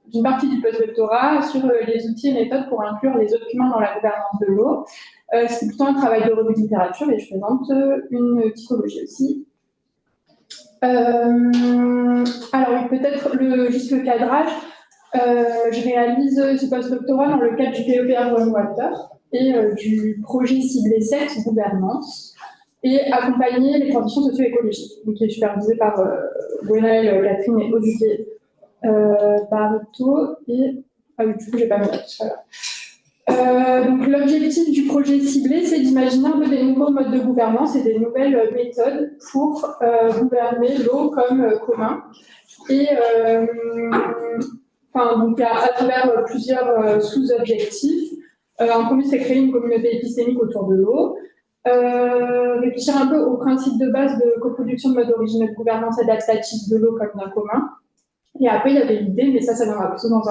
d'une partie du post-doctorat sur les outils et méthodes pour inclure les documents dans la gouvernance de l'eau. C'est plutôt un travail de revue de littérature et je présente une typologie aussi. Alors oui, peut-être juste le cadrage. Je réalise ce post-doctorat dans le cadre du PEPR Water et du projet ciblé 7 gouvernance et accompagner les transitions socio-écologiques, qui est supervisé par Gwenaëlle, Catherine et Olivier Barreto. Et ah oui, du coup, j'ai pas mis là. Donc l'objectif du projet ciblé, c'est d'imaginer un peu des nouveaux modes de gouvernance et des nouvelles méthodes pour gouverner l'eau comme commun. Et donc à travers plusieurs sous-objectifs. Un premier, c'est créer une communauté épistémique autour de l'eau. Réfléchir un peu aux principes de base de coproduction de mode originel de gouvernance adaptative de l'eau comme bien commun. Et après, il y avait l'idée, mais ça viendra plutôt dans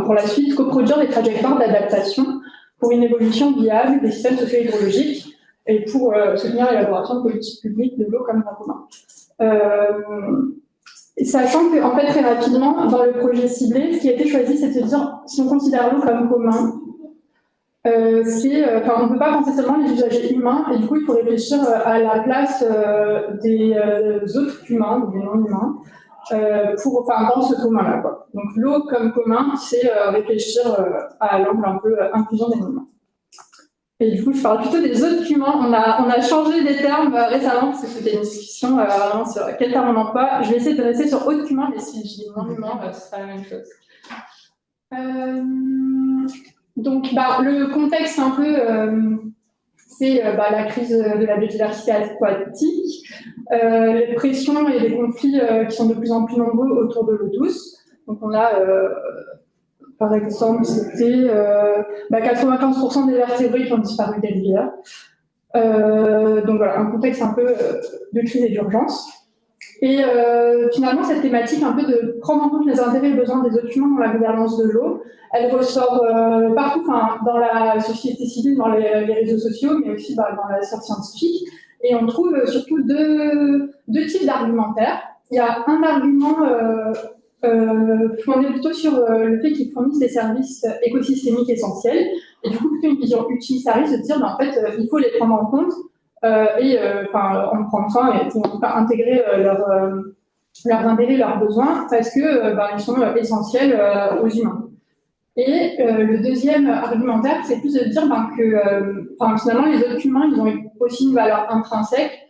pour la suite, coproduire des trajectoires d'adaptation pour une évolution viable des systèmes socio-hydrologiques et pour soutenir l'élaboration de politiques publiques de l'eau comme bien commun. Sachant qu'en fait, très rapidement, dans le projet ciblé, ce qui a été choisi, c'est de se dire, si on considère l'eau comme commun, on ne peut pas penser seulement les usagers humains, et du coup, il faut réfléchir à la place des autres humains, ou des non-humains, dans ce commun-là, quoi. Donc, l'eau comme commun, c'est réfléchir à l'angle un peu inclusion des non-humains. Et du coup, je parle plutôt des autres humains. On a changé des termes récemment, parce que c'était une discussion vraiment sur quel terme on emploie. Je vais essayer de rester sur autres humains, mais si je dis non-humain, ce sera la même chose. Donc, le contexte un peu, c'est la crise de la biodiversité aquatique, les pressions et les conflits qui sont de plus en plus nombreux autour de l'eau douce. Donc, on a, par exemple, c'était 95% des vertébrés qui ont disparu des rivières. Donc voilà, un contexte un peu de crise et d'urgence. Et finalement, cette thématique un peu de prendre en compte les intérêts et les besoins des autres humains dans la gouvernance de l'eau, elle ressort partout, dans la société civile, dans les réseaux sociaux, mais aussi dans la science scientifique. Et on trouve surtout deux types d'argumentaires. Il y a un argument fondé plutôt sur le fait qu'ils fournissent des services écosystémiques essentiels, et du coup, plutôt une vision utilitariste de dire, en fait, il faut les prendre en compte, en prendre soin et pour intégrer leurs intérêts, leurs besoins, parce que ils sont essentiels aux humains. Et le deuxième argumentaire, c'est plus de dire que finalement, les autres humains, ils ont aussi une valeur intrinsèque,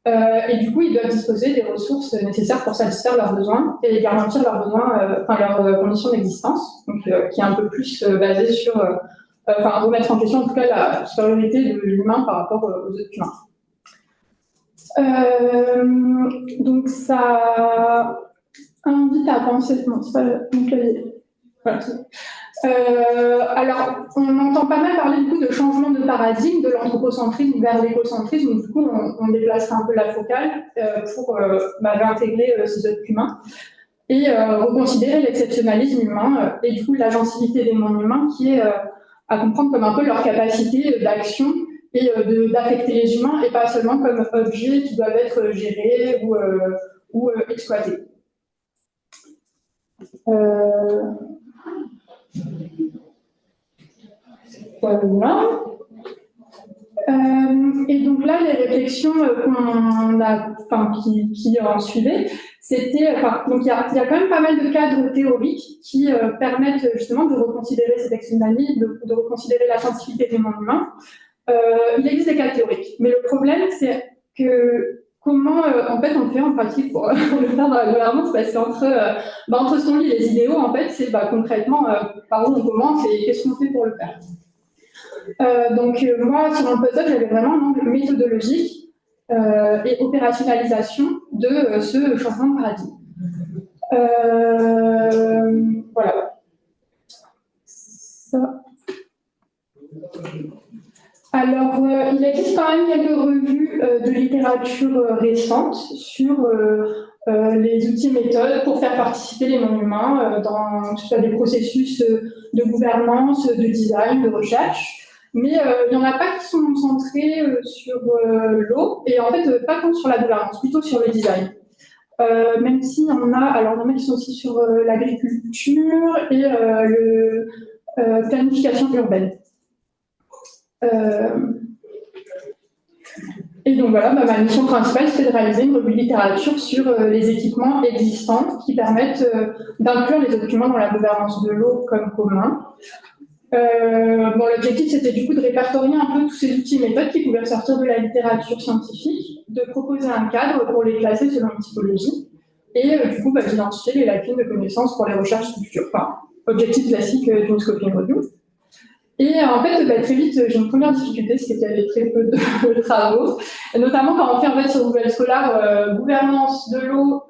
et du coup, ils doivent disposer des ressources nécessaires pour satisfaire leurs besoins et garantir leurs besoins, leurs conditions d'existence, donc qui est un peu plus basé sur remettre en question en tout cas la supériorité de l'humain par rapport aux autres humains. Donc ça invite à penser. Non, c'est pas mon clavier. Voilà. Alors, on entend pas mal parler du coup de changement de paradigme de l'anthropocentrisme vers l'écocentrisme. Donc, du coup, on déplacera un peu la focale pour réintégrer ces autres humains et reconsidérer l'exceptionnalisme humain et du coup l'agencivité des non-humains qui est à comprendre comme un peu leur capacité d'action et d'affecter les humains et pas seulement comme objets qui doivent être gérés ou exploités. Voilà. Et donc là, les réflexions qui en suivaient, c'était, donc il y a quand même pas mal de cadres théoriques qui permettent justement de reconsidérer cet extrémalisme, de reconsidérer la scientificité des mondes humains. Il existe des cadres théoriques, mais le problème, c'est que comment en fait on fait en pratique pour le faire dans la gouvernance, parce que entre ce qu'on lit et les idéaux, en fait, c'est concrètement par où on commence et qu'est-ce qu'on fait pour le faire. Donc moi, sur mon postdoc, j'avais vraiment un angle méthodologique et opérationnalisation de ce changement de paradigme. Voilà. Ça. Alors, il existe quand même quelques revues de littérature récente sur les outils et méthodes pour faire participer les non-humains dans que ce soit des processus de gouvernance, de design, de recherche. Mais il n'y en a pas qui sont centrés sur l'eau, et en fait, pas tant sur la gouvernance, plutôt sur le design. même si on a, alors il y en a qui sont aussi sur l'agriculture et planification urbaine. Et donc voilà, ma mission principale, c'est de réaliser une revue de littérature sur les équipements existants qui permettent d'inclure les documents dans la gouvernance de l'eau comme commun. L'objectif, c'était du coup de répertorier un peu tous ces outils et méthodes qui pouvaient sortir de la littérature scientifique, de proposer un cadre pour les classer selon une typologie, et du coup, d'identifier les lacunes de connaissances pour les recherches futures. Enfin, objectif classique d'une scoping review. Et en fait, très vite, j'ai une première difficulté, c'est qu'il y avait très peu de travaux, et notamment quand on fait en fait sur Google Scholar gouvernance de l'eau,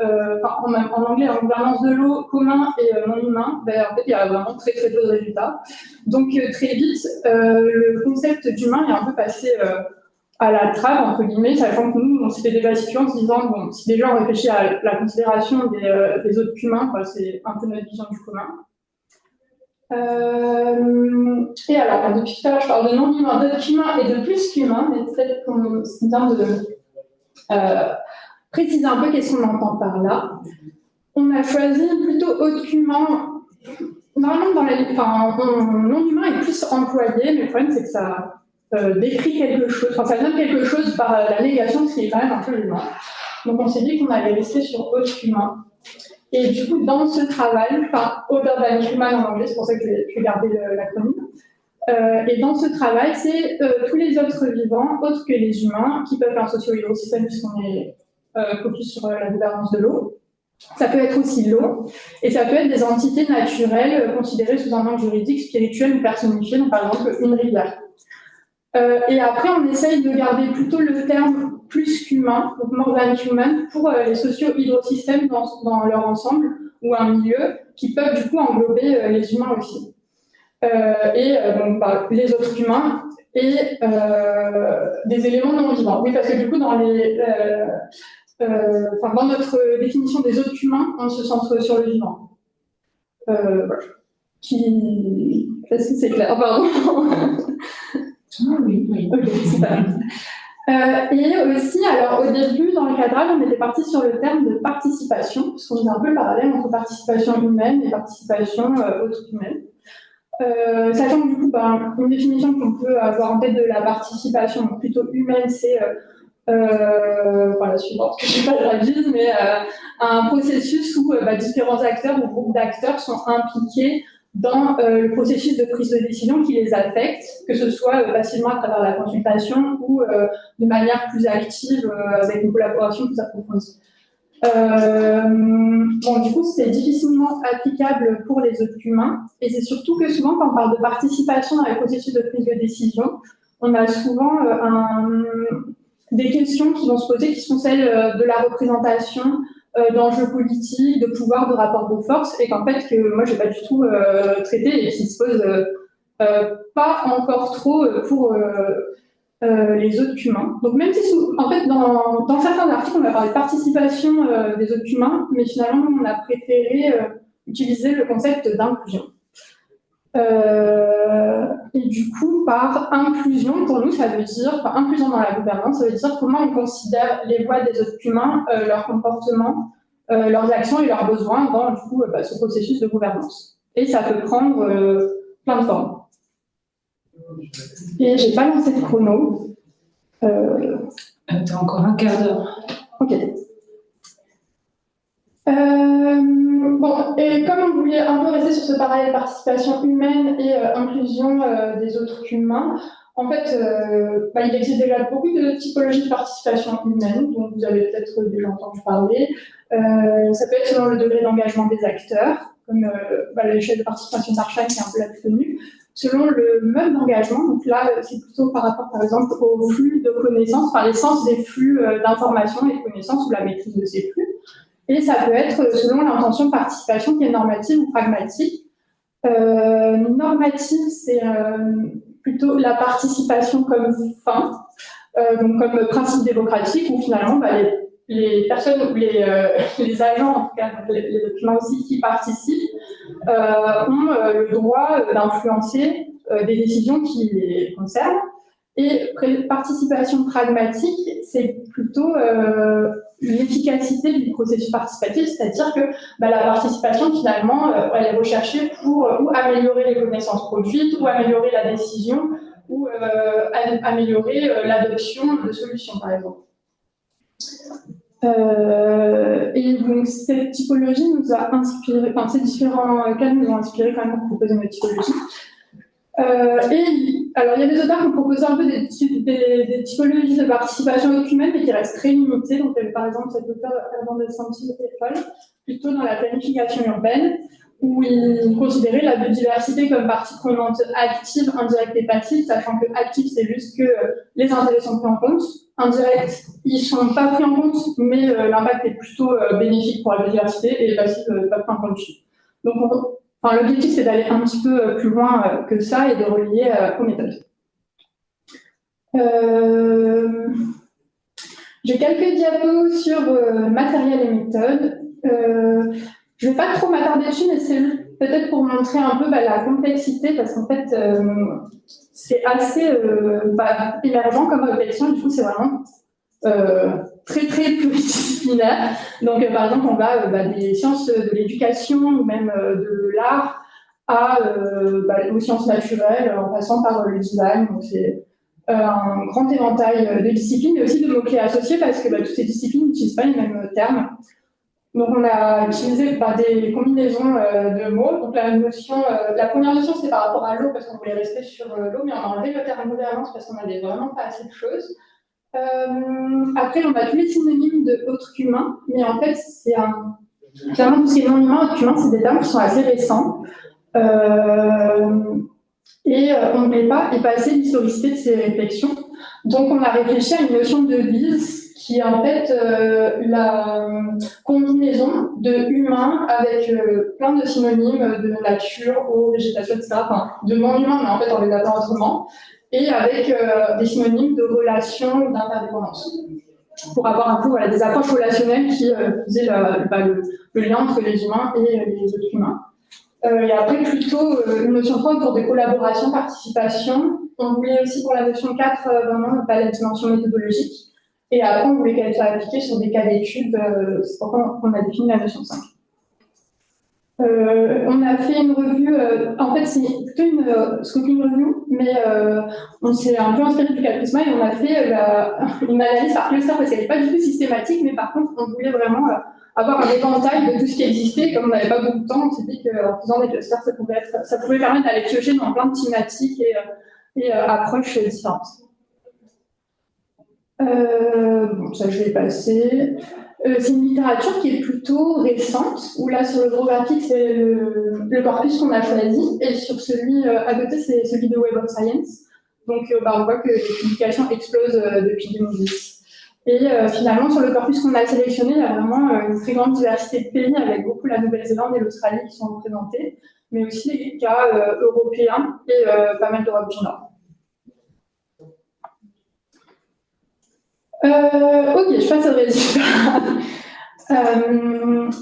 en anglais, gouvernance de l'eau commun et non humain, en fait, il y a vraiment très peu de résultats. Donc très vite, le concept d'humain est un peu passé à la trappe, entre guillemets, sachant que nous, on s'était déjà situé en se disant, bon, si déjà on réfléchit à la considération des autres humains, c'est un peu notre vision du commun. Et alors, depuis tout à l'heure, je parle de non-humain, d'autres humains et de plus qu'humain, mais peut-être qu'on c'est bien de préciser un peu qu'est-ce qu'on entend par là. On a choisi plutôt autre qu'humain. Normalement, non-humain est plus employé, mais le problème, c'est que ça décrit quelque chose, ça donne quelque chose par la négation, ce qui est quand même un peu humain. Donc, on s'est dit qu'on allait rester sur autre qu'humain. Et du coup, dans ce travail, Other than Human en anglais, c'est pour ça que j'ai gardé l'acronyme, et dans ce travail, c'est tous les autres vivants, autres que les humains, qui peuvent faire un socio-hydrosystème puisqu'on est focus sur la gouvernance de l'eau. Ça peut être aussi l'eau, et ça peut être des entités naturelles considérées sous un angle juridique, spirituel ou personnifié, donc par exemple une rivière. Et après, on essaye de garder plutôt le terme plus qu'humain, donc more than human, pour les socio-hydrosystèmes dans leur ensemble, ou un milieu, qui peuvent du coup englober les humains aussi. Donc, les autres humains et des éléments non vivants. Oui, parce que du coup, dans notre définition des autres humains, on se centre sur le vivant. Voilà. Est-ce que c'est clair? Pardon. Oui. Ok, super. Et aussi, alors au début, dans le cadrage, on était parti sur le terme de participation, parce qu'on faisait un peu le parallèle entre participation humaine et participation autre humaine. Sachant que du coup, une définition qu'on peut avoir en tête de la participation plutôt humaine, c'est la suivante, que je ne sais pas la vise, mais un processus où différents acteurs ou groupes d'acteurs sont impliqués dans le processus de prise de décision qui les affecte, que ce soit facilement à travers la consultation ou de manière plus active avec une collaboration plus approfondie. Du coup, c'est difficilement applicable pour les autres humains, et c'est surtout que souvent, quand on parle de participation dans les processus de prise de décision, on a souvent des questions qui vont se poser, qui sont celles de la représentation, d'enjeux politiques, de pouvoir, de rapports de force, et qu'en fait, que moi, je n'ai pas du tout traité et qui se posent pas encore trop pour les autres humains. Donc même si, en fait, dans certains articles, on va parler de participation des autres humains, mais finalement, on a préféré utiliser le concept d'inclusion. Et du coup, par inclusion, pour nous, ça veut dire, inclusion dans la gouvernance, ça veut dire comment on considère les voix des autres humains, leur comportement, leurs actions et leurs besoins dans, du coup, ce processus de gouvernance. Et ça peut prendre plein de formes. Et j'ai pas lancé de chrono. T'as encore un quart d'heure. Ok. Et comme on voulait un peu rester sur ce parallèle participation humaine et inclusion des autres humains, en fait, il existe déjà beaucoup de typologies de participation humaine, dont vous avez peut-être déjà entendu parler. Ça peut être selon le degré d'engagement des acteurs, comme l'échelle de participation d'Arshine, qui est un peu la plus connue, selon le mode d'engagement. Donc là, c'est plutôt par rapport, par exemple, au flux de connaissances, l'essence des flux d'informations et de connaissances ou la maîtrise de ces flux. Et ça peut être selon l'intention de participation qui est normative ou pragmatique. Normative, c'est plutôt la participation comme fin, donc comme principe démocratique, où finalement les personnes ou les agents, en tout cas les documents aussi qui participent, ont le droit d'influencer des décisions qui les concernent. Et participation pragmatique, c'est plutôt l'efficacité du processus participatif, c'est-à-dire que la participation, finalement, elle est recherchée pour ou améliorer les connaissances produites, ou améliorer la décision, ou améliorer l'adoption de solutions, par exemple. Et donc, cette typologie nous a inspiré, enfin, ces différents cas nous ont inspiré quand même pour proposer notre typologie. Et alors, il y a des auteurs qui ont proposé un peu des typologies de participation écumène, mais qui restent très limitées. Donc, il y avait par exemple cet auteur Herman de Santi plutôt dans la planification urbaine, où il considérait la biodiversité comme partie prenante active, indirecte et passive, sachant que active, c'est juste que les intérêts sont pris en compte. Indirect, ils sont pas pris en compte, mais l'impact est plutôt bénéfique pour la biodiversité, et passif, pas pris en compte. Donc, l'objectif, c'est d'aller un petit peu plus loin que ça et de relier aux méthodes. J'ai quelques diapos sur matériel et méthode. Je ne vais pas trop m'attarder dessus, mais c'est peut-être pour montrer un peu la complexité, parce qu'en fait, c'est assez émergent comme réflexion. Du coup, c'est vraiment très très pluridisciplinaire. Donc, par exemple, on va des sciences de l'éducation ou même de l'art aux sciences naturelles, en passant par le design. Donc, c'est un grand éventail de disciplines, mais aussi de mots-clés associés, parce que toutes ces disciplines n'utilisent pas les mêmes termes. Donc, on a utilisé des combinaisons de mots. Donc, la première notion, c'est par rapport à l'eau, parce qu'on voulait rester sur l'eau, mais on a enlevé le terme gouvernance parce qu'on n'avait vraiment pas assez de choses. Après, on a tous les synonymes de autres qu'humains, mais en fait, clairement, tout ce qui est non-humain, autres humain, c'est des termes qui sont assez récents. Et on ne met pas assez l'historicité de ces réflexions. Donc, on a réfléchi à une notion de bise qui est en fait la combinaison de humain avec plein de synonymes de nature, eau, végétation, etc. Enfin, de non-humain, mais en fait, on les appelle autrement. Et avec des synonymes de relation ou d'interdépendance, pour avoir un peu des approches relationnelles qui faisaient le lien entre les humains et les autres humains. Et après, plutôt une notion 3 autour de collaboration, participation. On voulait aussi pour la notion 4 vraiment la dimension méthodologique. Et après, on voulait qu'elle soit appliquée sur des cas d'études. C'est pourquoi on a défini la notion 5. On a fait une revue, en fait c'est plutôt une scoping review, mais on s'est un peu inspiré du cas Prisma et on a fait une analyse par cluster parce qu'elle n'est pas du tout systématique, mais par contre on voulait vraiment avoir un éventail de tout ce qui existait. Comme on n'avait pas beaucoup de temps, on s'est dit qu'en faisant des clusters, ça pouvait permettre d'aller piocher dans plein de thématiques et approches différentes. Bon, ça je vais passer. C'est une littérature qui est plutôt récente, où là sur le gros graphique c'est le corpus qu'on a choisi, et sur celui à côté c'est celui de Web of Science. Donc on voit que les publications explosent depuis 2010. Et finalement sur le corpus qu'on a sélectionné, il y a vraiment une très grande diversité de pays, avec beaucoup la Nouvelle-Zélande et l'Australie qui sont représentés, mais aussi les cas européens et pas mal d'Europe du Nord. Ok, je passe au résultat.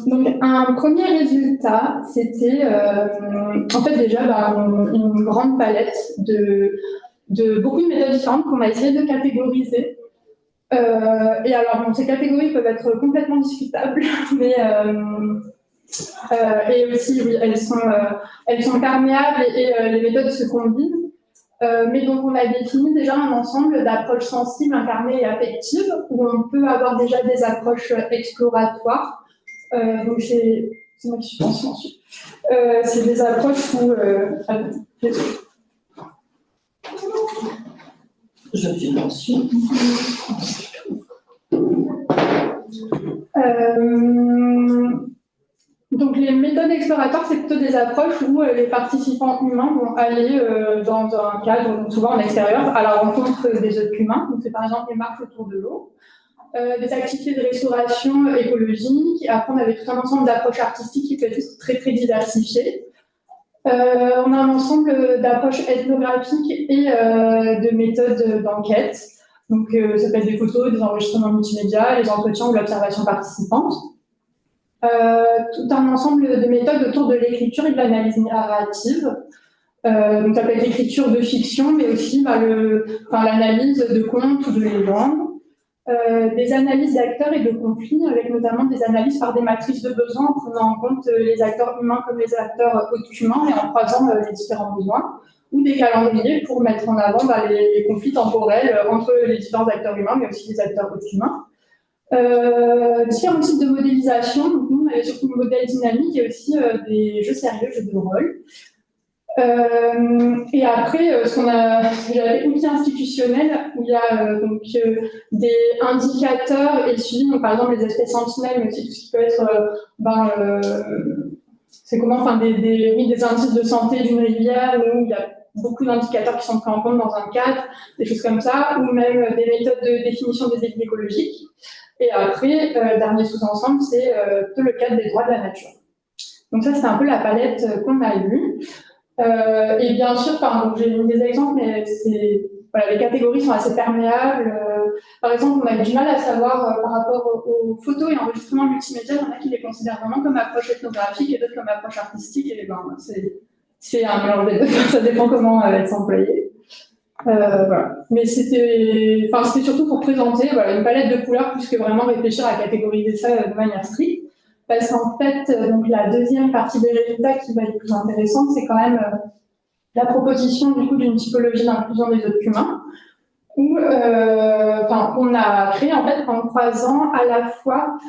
Donc, un premier résultat, c'était en fait déjà une grande palette de beaucoup de méthodes différentes qu'on a essayé de catégoriser. Et alors, ces catégories peuvent être complètement discutables, mais et aussi, oui, elles sont perméables et les méthodes se combinent. Mais donc, on a défini déjà un ensemble d'approches sensibles, incarnées et affectives, où on peut avoir déjà des approches exploratoires. Donc, c'est moi qui suis en silencieux. C'est des approches où... je suis silencieux. Donc, les méthodes exploratoires, c'est plutôt des approches où les participants humains vont aller dans un cadre, donc souvent en extérieur, à la rencontre des autres humains. Donc, c'est par exemple les marches autour de l'eau, des activités de restauration écologique. Après, on avait tout un ensemble d'approches artistiques qui peuvent être très, très diversifiées. On a un ensemble d'approches ethnographiques et de méthodes d'enquête. Donc, ça peut être des photos, des enregistrements multimédia, les entretiens ou l'observation participante. Tout un ensemble de méthodes autour de l'écriture et de l'analyse narrative. Donc ça peut être l'écriture de fiction, mais aussi l'analyse de contes ou de légendes. des analyses d'acteurs et de conflits, avec notamment des analyses par des matrices de besoins, en prenant en compte les acteurs humains comme les acteurs autres humains et en croisant les différents besoins, ou des calendriers pour mettre en avant les conflits temporels entre les différents acteurs humains, mais aussi les acteurs autres humains. Différents types de modélisation, donc nous on avait surtout le modèle dynamique et aussi des jeux sérieux, jeux de rôle. Et après, ce qu'on a, j'avais outils institutionnels où il y a des indicateurs et suivi, donc par exemple les espèces sentinelles, mais aussi tout ce qui peut être, c'est comment, enfin des indices de santé d'une rivière où il y a beaucoup d'indicateurs qui sont pris en compte dans un cadre, des choses comme ça, ou même des méthodes de définition des équilibres écologiques. Et après, dernier sous-ensemble, c'est tout le cadre des droits de la nature. Donc ça, c'est un peu la palette qu'on a eue. Et bien sûr, j'ai mis des exemples, mais voilà, les catégories sont assez perméables. Par exemple, on a du mal à savoir par rapport aux photos et enregistrements multimédia, il y en a qui les considèrent vraiment comme approche ethnographique et d'autres comme approche artistique. Et c'est un mélange des deux, ça dépend comment elles sont employées. Voilà. Mais c'était surtout pour présenter une palette de couleurs plus que vraiment réfléchir à catégoriser ça de manière stricte. Parce qu'en fait, donc la deuxième partie des résultats qui va être plus intéressante, c'est quand même la proposition du coup d'une typologie d'inclusion des autres humains, où on a créé en fait en 3 ans à la fois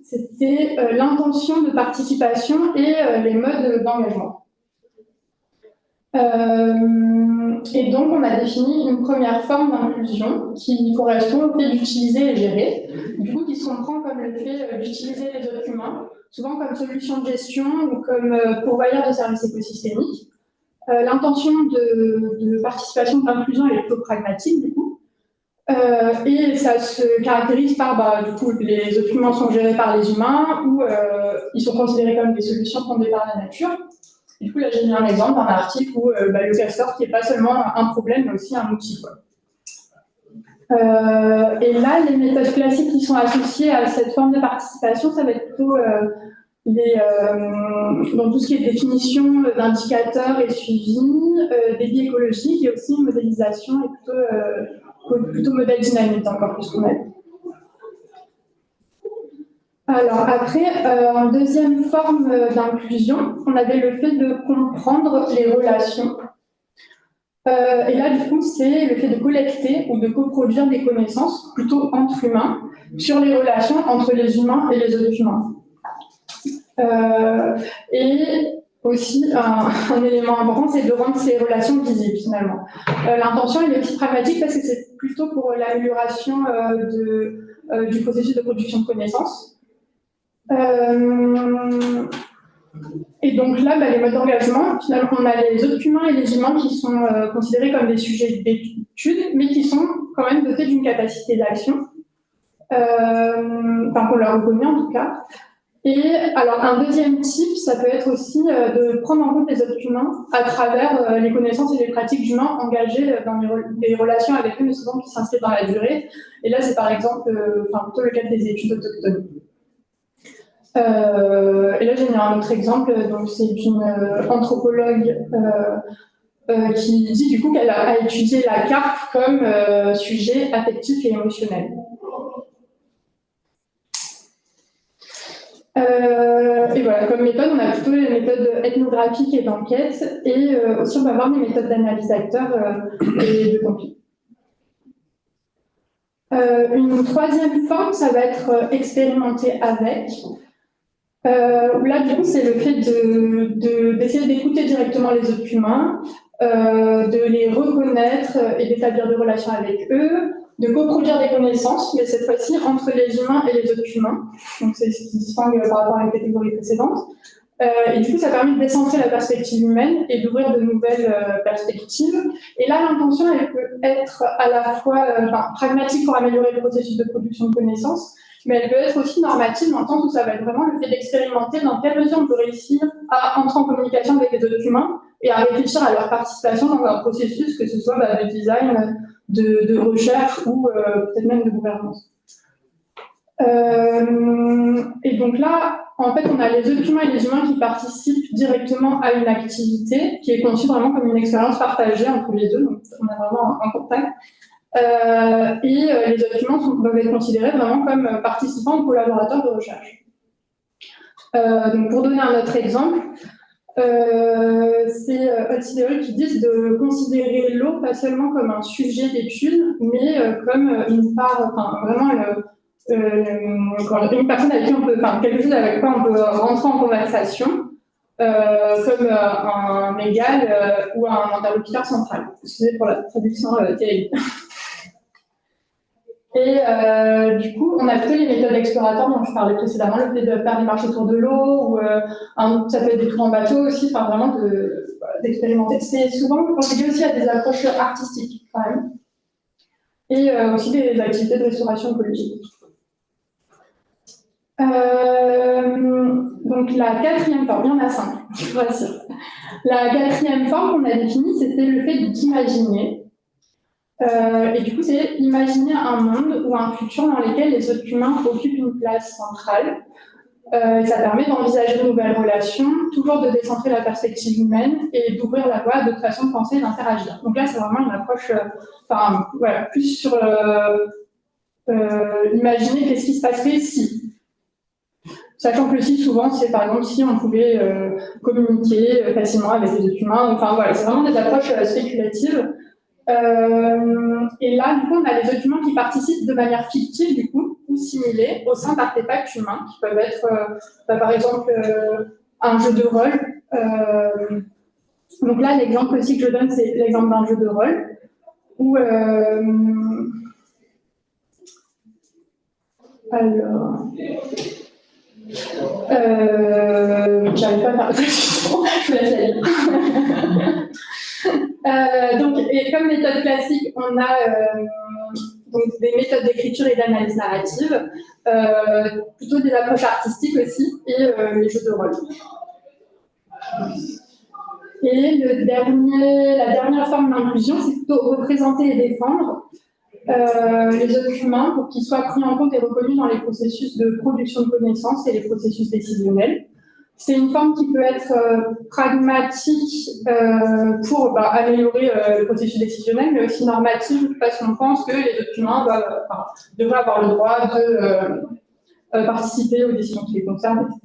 c'était l'intention de participation et les modes d'engagement. Et donc, on a défini une première forme d'inclusion qui correspond au fait d'utiliser et gérer, du coup, qui se comprend comme le fait d'utiliser les autres humains, souvent comme solution de gestion ou comme pourvoyeur de services écosystémiques. L'intention de participation d'inclusion est plutôt pragmatique, du coup, et ça se caractérise par, du coup, les autres humains sont gérés par les humains ou ils sont considérés comme des solutions fondées par la nature. Du coup, là, j'ai mis un exemple d'un article où le castor qui n'est pas seulement un problème, mais aussi un outil. Et là, les méthodes classiques qui sont associées à cette forme de participation, ça va être plutôt dans tout ce qui est définition d'indicateurs et suivi, des biais écologiques et aussi une modélisation et plutôt modèle dynamique, encore plus qu'on a. Alors après, en deuxième forme d'inclusion, on avait le fait de comprendre les relations. Et là, du coup, c'est le fait de collecter ou de coproduire des connaissances, plutôt entre humains, sur les relations entre les humains et les autres humains. Et aussi, un élément important, c'est de rendre ces relations visibles, finalement. L'intention est aussi pragmatique parce que c'est plutôt pour l'amélioration du processus de production de connaissances. Et donc là, les modes d'engagement, finalement, on a les autres humains et les humains qui sont considérés comme des sujets d'étude, mais qui sont quand même dotés d'une capacité d'action, qu'on leur reconnaît en tout cas. Et alors, un deuxième type, ça peut être aussi de prendre en compte les autres humains à travers les connaissances et les pratiques d'humains engagés dans des relations avec eux, mais souvent qui s'inscrivent dans la durée. Et là, c'est par exemple plutôt le cas des études autochtones. Et là, j'ai mis un autre exemple. Donc, c'est une anthropologue qui dit du coup qu'elle a étudié la carpe comme sujet affectif et émotionnel. Et voilà, comme méthode, on a plutôt les méthodes ethnographiques et d'enquête, et aussi on va avoir des méthodes d'analyse d'acteurs et de conflits. Une troisième forme, ça va être expérimenté avec. Là, du coup, c'est le fait d'essayer d'écouter directement les autres humains, de les reconnaître et d'établir des relations avec eux, de coproduire des connaissances, mais cette fois-ci entre les humains et les autres humains. Donc, c'est ce qui distingue par rapport à les catégories précédentes. Et du coup, ça permet de décentrer la perspective humaine et d'ouvrir de nouvelles perspectives. Et là, l'intention, elle peut être à la fois pragmatique pour améliorer le processus de production de connaissances, mais elle peut être aussi normative dans le sens où ça va être vraiment le fait d'expérimenter dans quelle mesure on peut réussir à entrer en communication avec les autres humains et à réfléchir à leur participation dans un processus, que ce soit de design, de recherche ou peut-être même de gouvernance. Et donc là, en fait, on a les autres humains et les humains qui participent directement à une activité qui est conçue vraiment comme une expérience partagée entre les deux, donc on a vraiment un contact. Les documents peuvent être considérés vraiment comme participants ou collaborateurs de recherche. Donc pour donner un autre exemple, c'est Holtz qui disent de considérer l'eau pas seulement comme un sujet d'étude, mais comme une part, enfin vraiment une personne avec qui on peut, enfin quelque chose avec quoi on peut rentrer en conversation, comme un égal ou un interlocuteur central. Excusez pour la traduction terrible. Et du coup, on a plutôt les méthodes exploratoires dont je parlais précédemment, le fait de faire des marches autour de l'eau, ou ça peut être des tours en bateau aussi, enfin vraiment d'expérimenter. C'est souvent conjugué aussi à des approches artistiques, quand même, et aussi des activités de restauration écologique. Donc la quatrième forme, il y en a 5, je vous rassure. La quatrième forme qu'on a définie, c'était le fait d'imaginer. Et du coup, c'est imaginer un monde ou un futur dans lequel les êtres humains occupent une place centrale. Ça permet d'envisager de nouvelles relations, toujours de décentrer la perspective humaine et d'ouvrir la voie à d'autres façons de penser et d'interagir. Donc là, c'est vraiment une approche, voilà, plus sur imaginer qu'est-ce qui se passerait si. Sachant que le si, souvent, c'est par exemple si on pouvait communiquer facilement avec les êtres humains. Enfin voilà, c'est vraiment des approches spéculatives. Et là, du coup, on a les êtres humains qui participent de manière fictive, du coup, ou simulée, au sein d'artefacts humains, qui peuvent être, par exemple, un jeu de rôle. Donc là, l'exemple aussi que je donne, c'est l'exemple d'un jeu de rôle, où... alors... j'arrive pas à faire je vous laisse la lire. Donc, et comme méthode classique, on a donc des méthodes d'écriture et d'analyse narrative, plutôt des approches artistiques aussi, et les jeux de rôle. Et la dernière forme d'inclusion, c'est plutôt représenter et défendre les êtres humains pour qu'ils soient pris en compte et reconnus dans les processus de production de connaissances et les processus décisionnels. C'est une forme qui peut être pragmatique pour améliorer le processus décisionnel, mais aussi normative parce qu'on pense que les êtres humains devraient avoir le droit de participer aux décisions qui les concernent, etc.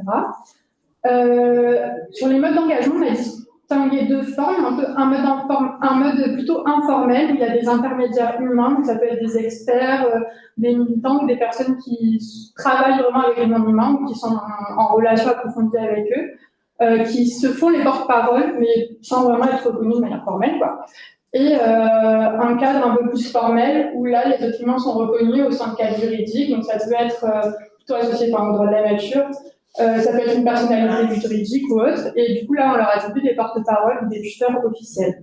Sur les modes d'engagement, on a distingué deux formes, un mode plutôt informel, où il y a des intermédiaires humains, ça peut être des experts, des militants ou des personnes qui travaillent vraiment avec les non-humains ou qui sont en relation approfondie avec eux, qui se font les porte-paroles, mais sans vraiment être reconnus de manière formelle, quoi. Et un cadre un peu plus formel, où là, les documents sont reconnus au sein de cadres juridiques, donc ça peut être plutôt associé par le droit de la nature, ça peut être une personnalité juridique ou autre, et du coup là on leur attribue des porte-paroles ou des tuteurs officiels.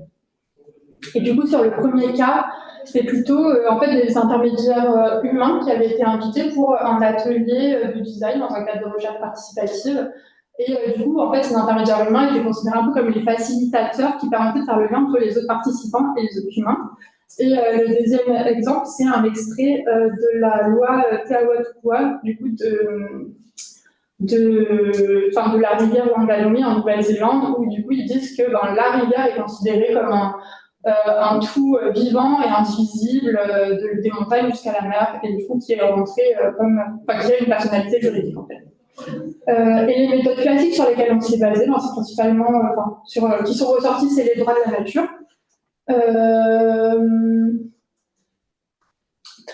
Et du coup sur le premier cas, c'était plutôt en fait des intermédiaires humains qui avaient été invités pour un atelier de design dans un cadre de recherche participative. Et du coup en fait ces intermédiaires humains étaient considérés un peu comme les facilitateurs qui permettaient de faire le lien entre les autres participants et les autres humains. Et le deuxième exemple, c'est un extrait de la loi Te Awatukwa, du coup de la rivière Wanganui en Nouvelle-Zélande, où du coup ils disent que la rivière est considérée comme un tout vivant et indivisible des montagnes jusqu'à la mer, et du coup qui est rentré qui a une personnalité juridique en fait. Et les méthodes classiques sur lesquelles on s'est basé, c'est principalement qui sont ressorties, c'est les droits de la nature.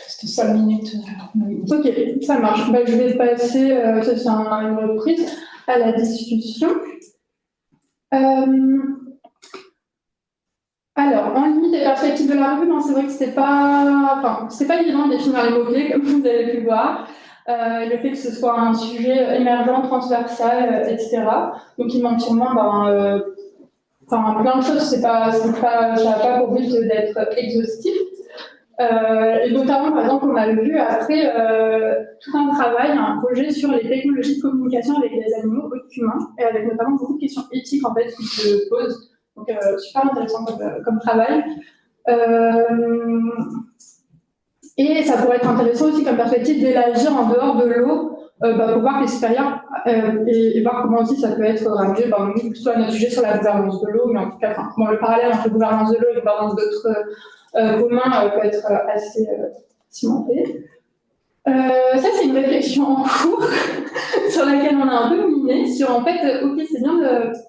C'était 5 minutes. Ok, ça marche. Je vais passer, ça c'est une reprise, à la discussion. Alors, en limite des perspectives de la revue, c'est vrai que c'est pas évident de définir les mots-clés, comme vous avez pu voir. Le fait que ce soit un sujet émergent, transversal, etc. Donc, il manque sûrement plein de choses. Ça n'a pas pour but d'être exhaustif. Et notamment, par exemple, on a vu après tout un travail, un projet sur les technologies de communication avec les animaux autres qu'humains, et avec notamment beaucoup de questions éthiques en fait qui se posent. Donc super intéressant comme travail. Et ça pourrait être intéressant aussi comme perspective d'élargir en dehors de l'eau pour voir les supérieurs et voir comment aussi ça peut être ramené. Nous, plutôt à notre sujet sur la gouvernance de l'eau, mais en tout cas, le parallèle entre gouvernance de l'eau et gouvernance d'autres communs peut être assez cimenté. Ça, c'est une réflexion en cours sur laquelle on a un peu miné, sur en fait, ok, c'est bien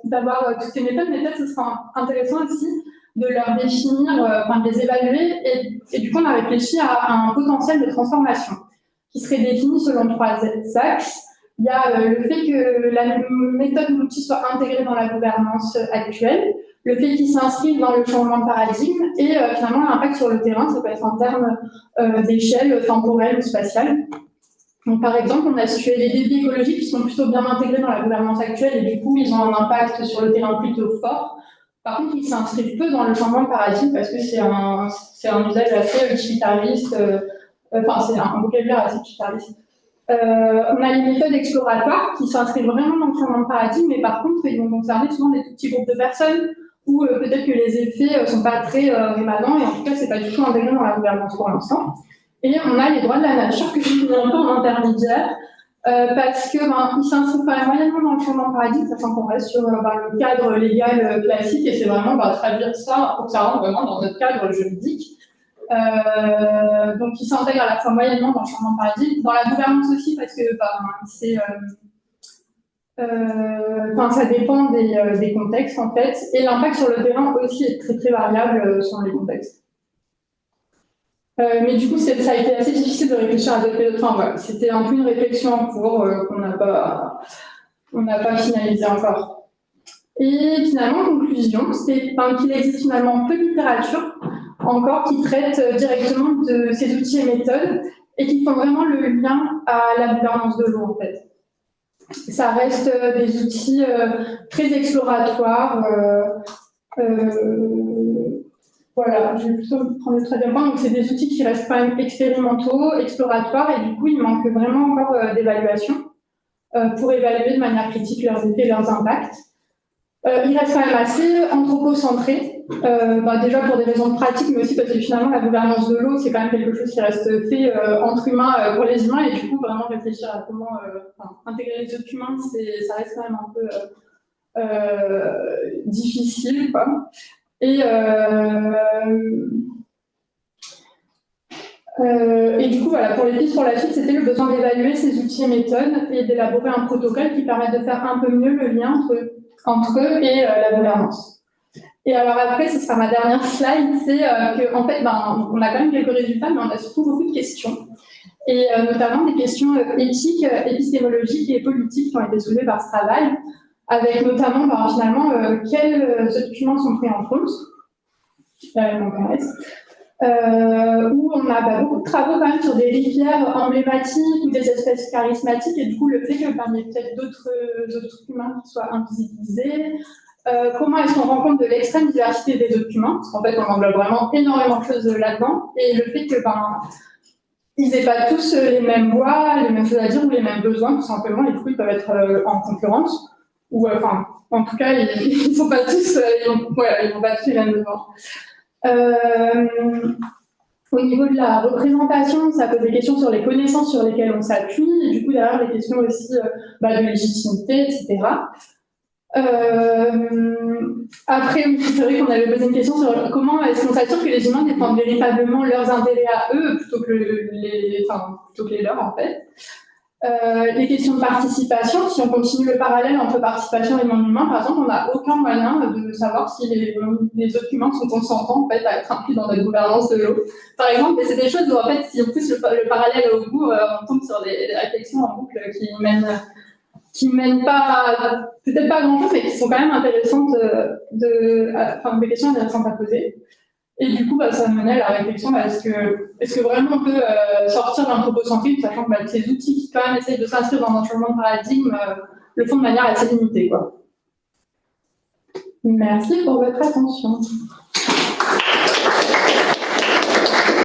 d'avoir toutes ces méthodes, mais peut-être ce sera intéressant aussi de leur définir, de les évaluer, et du coup, on a réfléchi à un potentiel de transformation qui serait défini selon 3 axes. Il y a le fait que la méthode ou l'outil soit intégré dans la gouvernance actuelle, le fait qu'il s'inscrive dans le changement de paradigme et finalement l'impact sur le terrain, ça peut être en termes d'échelle temporelle ou spatiale. Donc, par exemple, on a situé les défis écologiques qui sont plutôt bien intégrés dans la gouvernance actuelle et du coup, ils ont un impact sur le terrain plutôt fort. Par contre, ils s'inscrivent peu dans le changement de paradigme parce que c'est un usage assez utilitariste, c'est un vocabulaire assez utilitariste. On a les méthodes exploratoires qui s'inscrivent vraiment dans le changement de paradigme, mais par contre, ils vont concerner souvent des tout petits groupes de personnes où peut-être que les effets sont pas très rémanents et en tout cas, c'est pas du tout intégré dans la gouvernance pour l'instant. Et on a les droits de la nature que je mets un peu en intermédiaire parce que ils s'inscrivent quand même moyennement dans le changement de paradigme, sachant qu'on reste sur le cadre légal classique et c'est vraiment traduire ça pour que ça rentre vraiment dans notre cadre juridique. Donc, ils s'intègrent à la fois moyennement dans le changement de paradigme, dans la gouvernance aussi, parce que ça dépend des contextes, en fait, et l'impact sur le terrain aussi est très, très variable selon les contextes. Mais du coup, ça a été assez difficile de réfléchir à d'autres méthodes. Voilà, c'était un peu une réflexion en cours qu'on n'a pas finalisé encore. Et finalement, conclusion, c'est qu'il existe finalement peu de littérature encore qui traite directement de ces outils et méthodes et qui font vraiment le lien à la gouvernance de l'eau, en fait. Ça reste des outils très exploratoires. Voilà, je vais plutôt prendre le troisième point. Donc, c'est des outils qui restent quand même expérimentaux, exploratoires, et du coup, il manque vraiment encore d'évaluation pour évaluer de manière critique leurs effets et leurs impacts. Il reste quand même assez anthropocentré, déjà pour des raisons pratiques, mais aussi parce que finalement la gouvernance de l'eau, c'est quand même quelque chose qui reste fait entre humains pour les humains, et du coup vraiment réfléchir à comment intégrer les autres humains, ça reste quand même un peu difficile, quoi. Et du coup, voilà, pour les pistes pour la suite, c'était le besoin d'évaluer ces outils et méthodes et d'élaborer un protocole qui permette de faire un peu mieux le lien entre eux et la gouvernance. Et alors après, ce sera ma dernière slide, c'est qu'en fait, on a quand même quelques résultats, mais on a surtout beaucoup de questions. Et notamment des questions éthiques, épistémologiques et politiques qui ont été soulevées par ce travail, avec notamment, finalement, quels documents sont pris en compte. Où on a beaucoup de travaux quand même sur des rivières emblématiques ou des espèces charismatiques, et du coup le fait qu'il y ait peut-être d'autres humains qui soient invisibilisés. Comment est-ce qu'on rend compte de l'extrême diversité des documents, parce qu'en fait on englobe vraiment énormément de choses là-dedans, et le fait que ils n'aient pas tous les mêmes voix, les mêmes choses à dire ou les mêmes besoins tout simplement, et du coup ils peuvent être en concurrence, ou en tout cas ils sont pas tous, ils n'ont pas tous les mêmes besoins. Au niveau de la représentation, ça pose des questions sur les connaissances sur lesquelles on s'appuie, et du coup derrière les questions aussi de légitimité, etc. Après, c'est vrai qu'on avait posé une question sur comment est-ce qu'on s'assure que les humains défendent véritablement leurs intérêts à eux plutôt que les leurs, en fait. Les questions de participation, si on continue le parallèle entre participation et non-humain, par exemple, on n'a aucun moyen de savoir si les autres humains sont consentants en fait, à être inclus dans notre gouvernance de l'eau. Par exemple, et c'est des choses où, en fait, si on pousse le parallèle au bout, on tombe sur des réflexions en boucle qui mènent pas, peut-être pas grand-chose, mais qui sont quand même intéressantes, des questions intéressantes à poser. Et du coup, ça menait à la réflexion, est-ce que vraiment on peut sortir de l'anthropocentrisme, sachant que ces outils qui quand même essayent de s'inscrire dans un changement de paradigme le font de manière assez limitée, quoi. Merci pour votre attention.